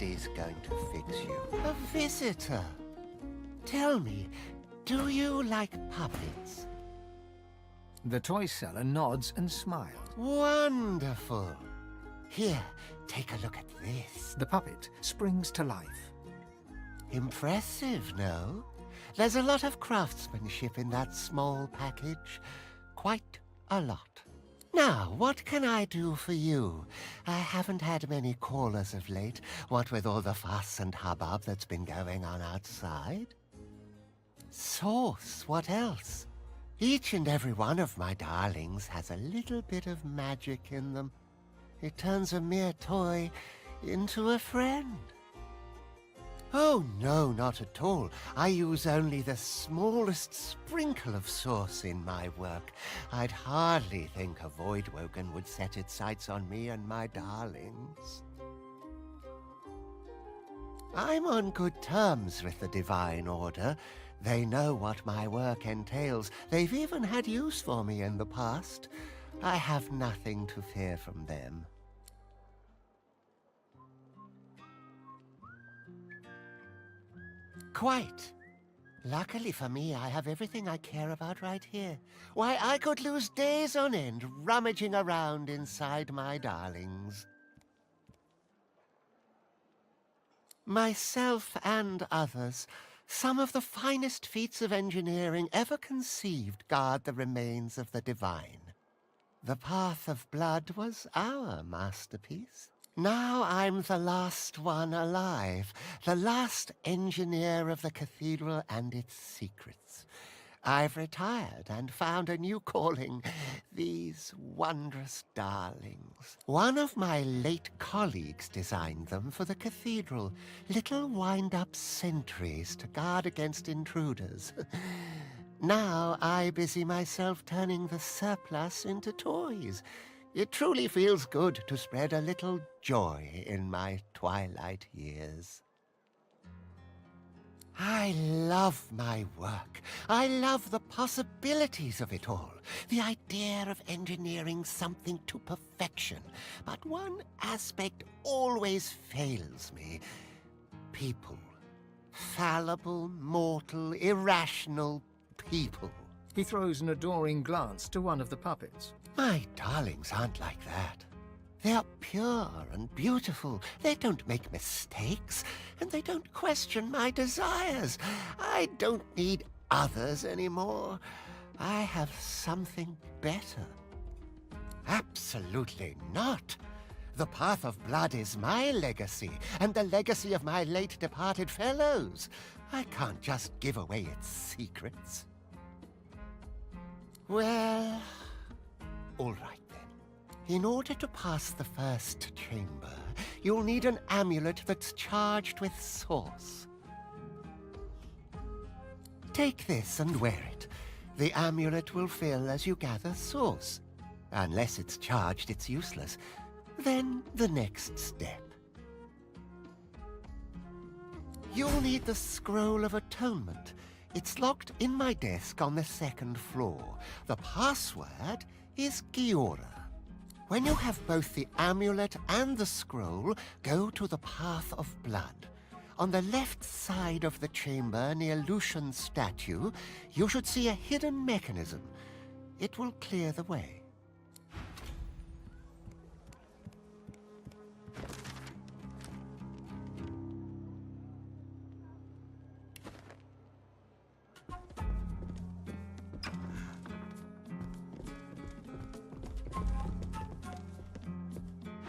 Nobody's going to fix you. A visitor. Tell me, do you like puppets? The toy seller nods and smiles. Wonderful. Here, take a look at this. The puppet springs to life. Impressive, no? There's a lot of craftsmanship in that small package. Quite a lot. Now, what can I do for you? I haven't had many callers of late, what with all the fuss and hubbub that's been going on outside. Sauce, what else? Each and every one of my darlings has a little bit of magic in them. It turns a mere toy into a friend. Oh, no, not at all. I use only the smallest sprinkle of sauce in my work. I'd hardly think a Voidwoken would set its sights on me and my darlings. I'm on good terms with the Divine Order. They know what my work entails. They've even had use for me in the past. I have nothing to fear from them. Quite. Luckily for me, I have everything I care about right here. Why, I could lose days on end rummaging around inside my darlings. Myself and others, some of the finest feats of engineering ever conceived guard the remains of the divine. The Path of Blood was our masterpiece. Now I'm the last one alive, the last engineer of the cathedral and its secrets. I've retired and found a new calling, these wondrous darlings. One of my late colleagues designed them for the cathedral, little wind-up sentries to guard against intruders. Now I busy myself turning the surplus into toys. It truly feels good to spread a little joy in my twilight years. I love my work. I love the possibilities of it all. The idea of engineering something to perfection. But one aspect always fails me. People. Fallible, mortal, irrational people. He throws an adoring glance to one of the puppets. My darlings aren't like that. They're pure and beautiful. They don't make mistakes, and they don't question my desires. I don't need others anymore. I have something better. Absolutely not. The Path of Blood is my legacy, and the legacy of my late departed fellows. I can't just give away its secrets. Well, all right then. In order to pass the first chamber, you'll need an amulet that's charged with source. Take this and wear it. The amulet will fill as you gather source. Unless it's charged, it's useless. Then the next step. You'll need the Scroll of Atonement. It's locked in my desk on the second floor. The password is Giora. When you have both the amulet and the scroll, go to the Path of Blood. On the left side of the chamber near Lucian's statue, you should see a hidden mechanism. It will clear the way.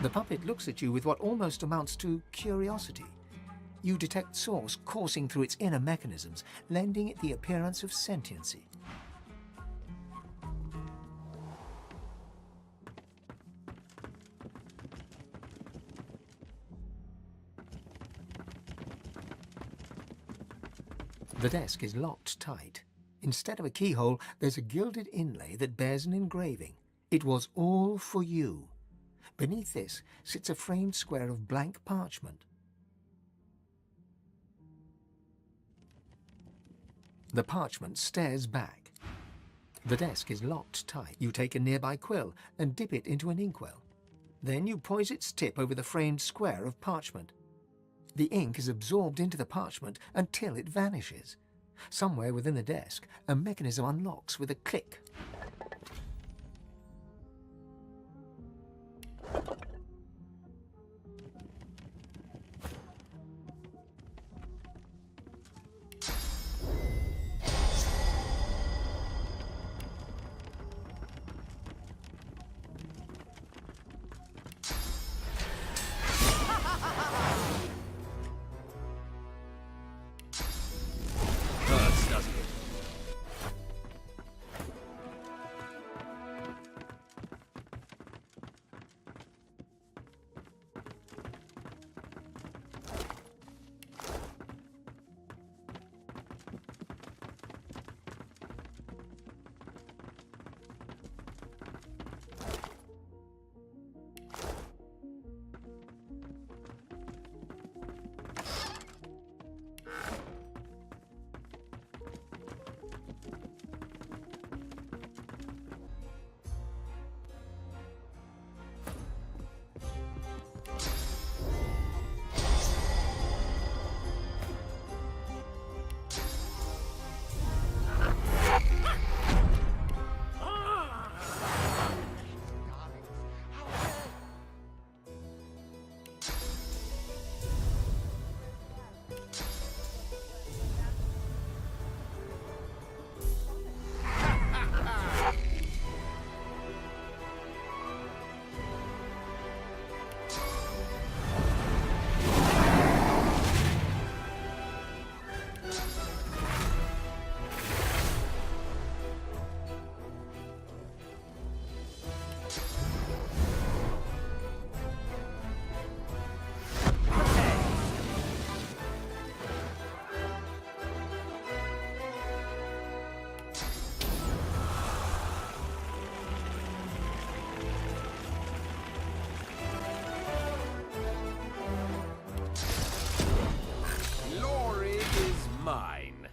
The puppet looks at you with what almost amounts to curiosity. You detect source coursing through its inner mechanisms, lending it the appearance of sentiency. The desk is locked tight. Instead of a keyhole, there's a gilded inlay that bears an engraving. It was all for you. Beneath this sits a framed square of blank parchment. The parchment stares back. The desk is locked tight. You take a nearby quill and dip it into an inkwell. Then you poise its tip over the framed square of parchment. The ink is absorbed into the parchment until it vanishes. Somewhere within the desk, a mechanism unlocks with a click. Hurts, doesn't it? Glory is mine.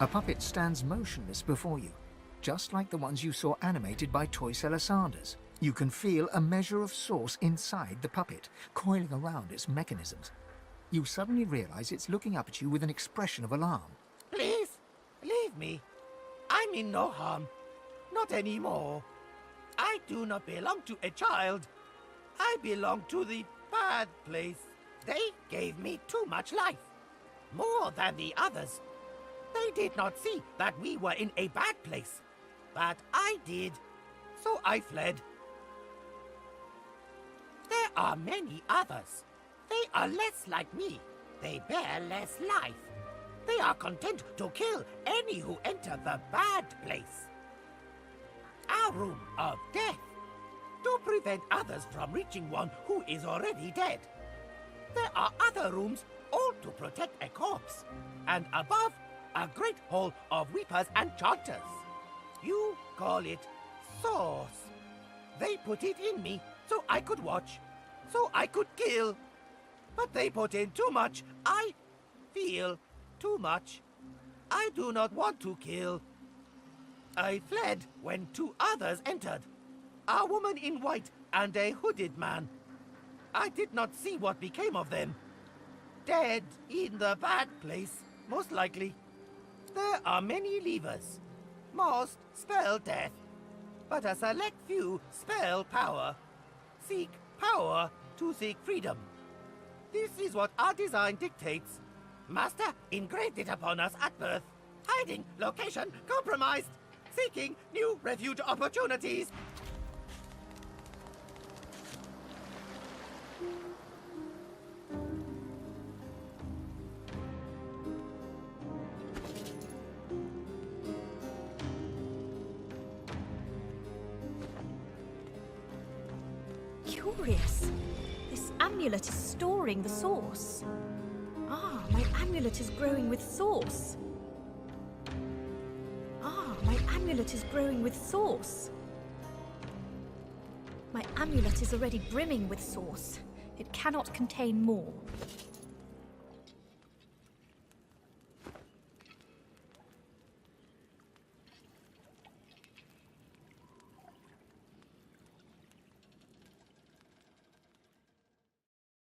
A puppet stands motionless before you, just like the ones you saw animated by Toyseller Sanders. You can feel a measure of source inside the puppet, coiling around its mechanisms. You suddenly realize it's looking up at you with an expression of alarm. Please, leave me. I mean no harm. Not anymore. I do not belong to a child. I belong to the bad place. They gave me too much life. More than the others. They did not see that we were in a bad place. But I did. So I fled. There are many others. They are less like me. They bear less life. They are content to kill any who enter the bad place. Our room of death. To prevent others from reaching one who is already dead. There are other rooms, all to protect a corpse. And above, a great hall of weepers and chanters. You call it source. They put it in me so I could watch, so I could kill. But they put in too much. I feel too much. I do not want to kill. I fled when two others entered. A woman in white and a hooded man. I did not see what became of them. Dead in the bad place, most likely. There are many leavers. Most spell death, but a select few spell power. Seek power to seek freedom. This is what our design dictates. Master engraved it upon us at birth. Hiding location compromised. Seeking new refuge opportunities. Curious. This amulet is storing the source. Ah, my amulet is growing with source. Ah, my amulet is growing with source. My amulet is already brimming with source. It cannot contain more.